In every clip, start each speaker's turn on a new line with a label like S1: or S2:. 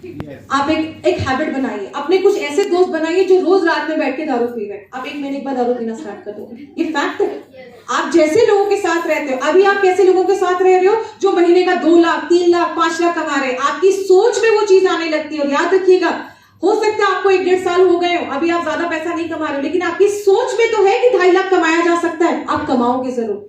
S1: आप एक हैबिट बनाइए, अपने कुछ ऐसे दोस्त बनाइए जो रोज रात में बैठ के दारू पी रहे हैं। आप एक महीने के बाद दारू पीना स्टार्ट कर दोगे, ये फैक्ट है। आप जैसे लोगों के साथ रहते हो, अभी आप कैसे लोगों के साथ रह रहे हो जो महीने का 2 लाख 3 लाख 5 लाख कमा रहे हैं, आपकी सोच में वो चीज आने लगती है। और याद रखिएगा, हो सकता है आपको 1-1.5 साल हो गए हो, अभी आप ज्यादा पैसा नहीं कमा रहे हो, लेकिन आपकी सोच में तो है कि 2.5 लाख कमाया जा सकता है, आप कमाओगे जरूर।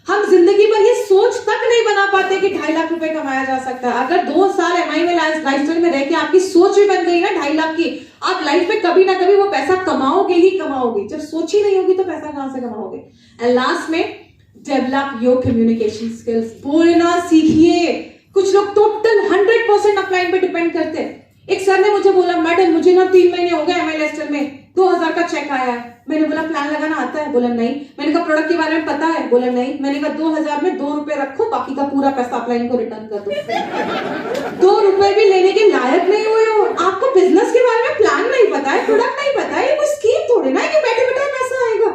S1: हम जिंदगी भर ये सोच तक नहीं बना पाते कि 2.5 लाख रुपए कमाया जा सकता है। अगर 2 साल एमआई में लाइफस्टाइल में रह के आपकी सोच भी बन गई ना 2.5 लाख की, आप लाइफ में कभी ना कभी वो पैसा कमाओगे ही कमाओगे। जब सोच ही नहीं होगी तो पैसा कहां से कमाओगे। एंड लास्ट में, डेवलप योर कम्युनिकेशन स्किल्स। बोलना सीखिए। कुछ लोग टोटल 100% अपलाइन पे डिपेंड करते हैं। एक सर ने मुझे बोला, मैडम मुझे ना 3 महीने हो गए एमआई लाइफस्टाइल में, 2000 का चेक आया है। मैंने बोला प्लान लगाना आता है? बोला नहीं। मैंने कहा प्रोडक्ट के बारे में पता है? बोला नहीं। मैंने कहा 2000 में 2 रुपए रखो, बाकी का पूरा पैसा अपलाइन को रिटर्न कर दो। 2 रुपए भी लेने के लायक नहीं हुए हो। आपको बिजनेस के बारे में प्लान नहीं पता है, प्रोडक्ट नहीं पता है, ये कोई स्कीम थोड़ी ना है कि बैठे बैठे पैसा आएगा।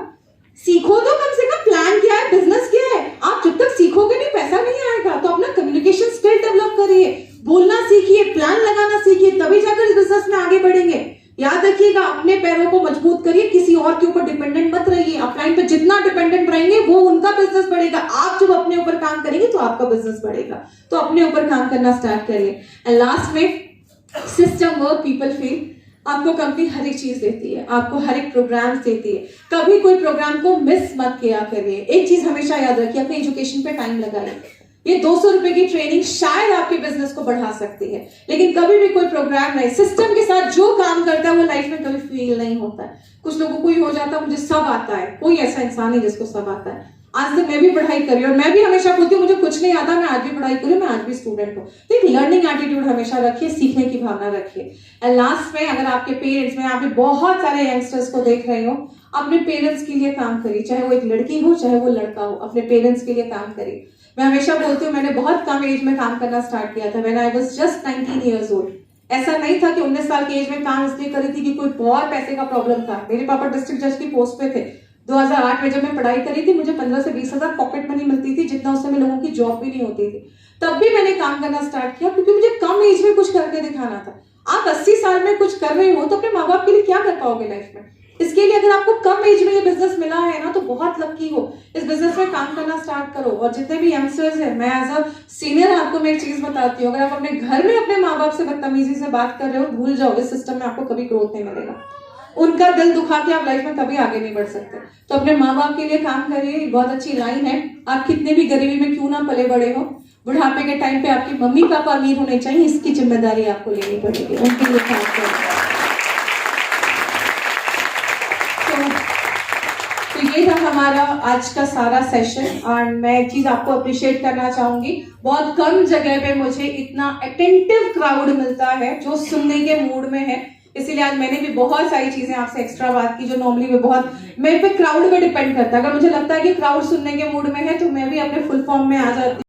S1: सीखो तो कम से कम प्लान क्या है, बिजनेस क्या है। आप जब तक सीखोगे नहीं, पैसा नहीं आएगा। तो अपना कम्युनिकेशन स्किल डेवलप करिए, बोलना सीखिए, प्लान लगाना सीखिए, तभी जाकर इस बिजनेस में आगे बढ़ेंगे। याद रखिएगा, अपने पैरों को मजबूत करिए, किसी और के ऊपर डिपेंडेंट मत रहिए। अपलाइन पे जितना डिपेंडेंट रहेंगे वो उनका बिजनेस बढ़ेगा। आप जब अपने ऊपर काम करेंगे तो आपका बिजनेस बढ़ेगा। तो अपने ऊपर काम करना स्टार्ट करिए। एंड लास्ट में, सिस्टम वर्क पीपल फील। आपको कंपनी हर एक चीज देती है, आपको हर एक प्रोग्राम देती है। कभी कोई प्रोग्राम को मिस मत किया करिए। एक चीज हमेशा याद रखिए, अपने एजुकेशन पे टाइम लगाइए। ये 200 रुपए की ट्रेनिंग शायद आपके बिजनेस को बढ़ा सकती है, लेकिन कभी भी कोई प्रोग्राम नहीं, सिस्टम के साथ जो काम करता है वो लाइफ में कभी फील नहीं होता है। कुछ लोगों को ही हो जाता है मुझे सब आता है। कोई ऐसा इंसान नहीं जिसको सब आता है। आज तक मैं भी पढ़ाई करी और मैं भी हमेशा बोलती हूँ मुझे कुछ नहीं आता, मैं आज भी पढ़ाई करूँ, मैं आज भी स्टूडेंट हूँ। तो एक लर्निंग एटीट्यूड हमेशा रखिए, सीखने की भावना रखिए। एंड लास्ट में, अगर आपके पेरेंट्स में, आप बहुत सारे यंगस्टर्स को देख रहे हो, अपने पेरेंट्स के लिए काम करिए। चाहे वो एक लड़की हो चाहे वो लड़का हो, अपने पेरेंट्स के लिए काम करिए। मैं हमेशा बोलती हूँ, मैंने बहुत कम एज में काम करना स्टार्ट किया था। When I was just 19 years old। ऐसा नहीं था कि 19 साल की एज में काम इसलिए करी थी कि कोई बहुत पैसे का प्रॉब्लम था। मेरे पापा डिस्ट्रिक्ट जज की पोस्ट पे थे। 2008 में जब मैं पढ़ाई करी थी, मुझे 15 से 20 हजार पॉकेट मनी मिलती थी, जितना उस समय लोगों की जॉब भी नहीं होती थी। तब भी मैंने काम करना स्टार्ट किया क्योंकि मुझे कम एज में कुछ करके दिखाना था। आप 80 साल में कुछ कर रहे हो तो अपने माँ बाप के लिए क्या कर पाओगे लाइफ में। इसके लिए अगर आपको कम एज में ये बिजनेस मिला है ना, तो बहुत लकी हो। इस बिजनेस में काम करना स्टार्ट करो। और जितने भी यंगस्टर्स हैं, मैं एज अ सीनियर आपको मैं एक चीज बताती हूँ, अगर आप अपने घर में अपने माँ बाप से बदतमीजी से बात कर रहे हो, भूल जाओ, इस सिस्टम में आपको कभी ग्रोथ नहीं मिलेगा। उनका दिल दुखा के आप लाइफ में कभी आगे नहीं बढ़ सकते। तो अपने माँ बाप के लिए काम करिए। बहुत अच्छी लाइन है, आप कितने भी गरीबी में क्यों ना पले बड़े हो, बुढ़ापे के टाइम पे आपकी मम्मी पापा अमीर होने चाहिए, इसकी जिम्मेदारी आपको लेनी पड़ेगी, उनके लिए काम करिए। तो ये था हमारा आज का सारा सेशन। और मैं एक चीज आपको अप्रिशिएट करना चाहूंगी, बहुत कम जगह पे मुझे इतना अटेंटिव क्राउड मिलता है जो सुनने के मूड में है। इसीलिए आज मैंने भी बहुत सारी चीजें आपसे एक्स्ट्रा बात की जो नॉर्मली मैं बहुत, मेरे पे क्राउड पे डिपेंड करता है। अगर मुझे लगता है कि क्राउड सुनने के मूड में है तो मैं भी अपने फुल फॉर्म में आ जाती हूँ।